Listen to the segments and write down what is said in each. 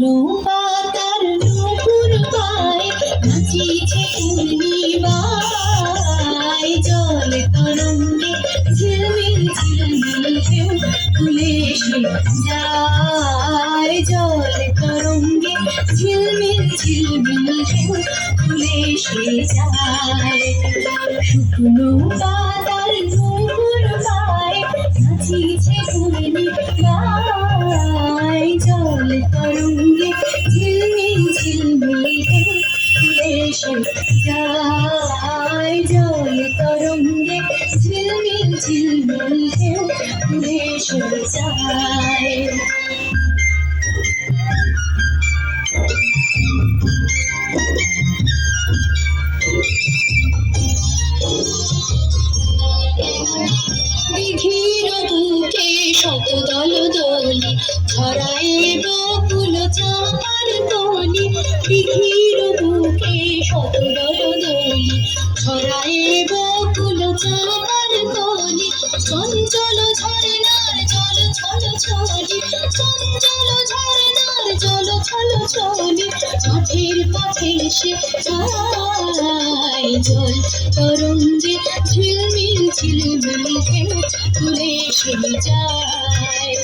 শুকনো পাতার নূপুর পায় নাচিছে পূর্ণিমায়, জল তরঙ্গে ঝিলমিল ঝিলমিল ঢেউ তুলে সে যায়, জল তরঙ্গে ঝিলমিল ঝিলমিল ঢেউ তুলে সে যায়। শুকনো পাতার নূপুর পায় নাচিছে পূর্ণিমায়, জল তরঙ্গে ঝিলমিল ঝিলমিল ঢেউ তুলে সে যায়, জল তরঙ্গে ঝিলমিল ঝিলমিল ঢেউ তুলে সে যায়। দিঘির বুকে শত দল দলি ছড়ায় বকুল চাঁপার কলি, দিঘির বুকে শত দল দলি ছড়ায় বকুল চাঁপার কলি, চঞ্চল ঝরনার জল ছল ছলি, চঞ্চল ঝরনার জল ছল ছলি, মাঠের কাছে সে যায়, জল তরঙ্গে ঝিলমিল ঝিলমিল ঢেউ তুলে সে যায়।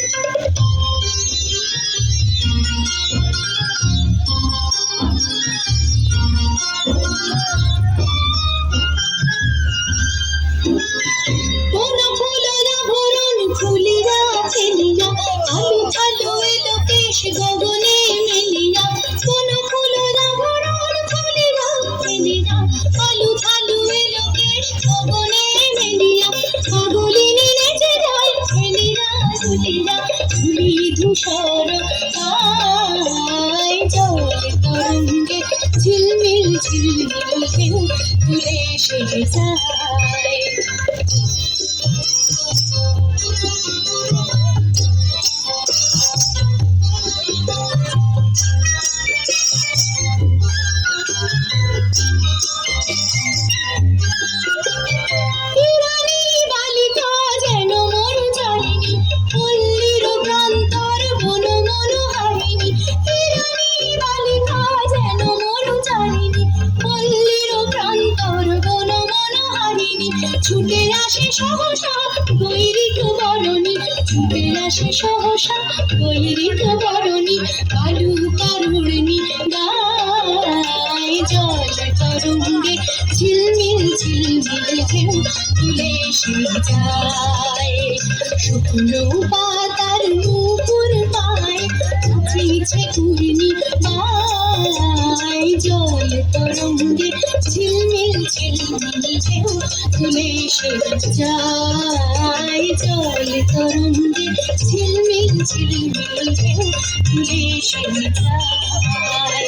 কোন ফুলরা ভরণ ফুলিয়া ফেলিয়া, আলু থালু এলো কেশ গগনে মেলিয়া, কোন ফুলরা ভরণ ফুলিয়া ফেলিয়া, আলু থালু এলো কেশ গগনে মেলিয়া, পাগলিনী নেচে যায় ফেলিয়া দুলিয়া, ধুলি ধূসর গায়, জল তরঙ্গে ঝিলমিল ঝিলমিল ঢেউ তুলে সে যায়। ইরানী বালিকা যেন মন জানিনি, পল্লীর প্রান্তর বন মনোহারিণী, ইরানী বালিকা যেন মন জানিনি, পল্লীর প্রান্তর বন মনোহারিণী, ছুটে আসে সহসা গৈরিক বরণী, ছুটে আসে সহসা গৈরিক বরণী, কালু কারুণী গায়, জল তরঙ্গে ঝিলমিল ঝিলমিল ঢেউ তুলে সে যায়। শুকনো পাতার নূপুর পায় নাচিছে পূর্ণিমায়, জল তরঙ্গে ঝিলমিল ঝিলমিল ঢেউ তুলে সে যায়, জল তরঙ্গে ঝিলমিল ঝিলমিল ঢেউ তুলে সে যায়।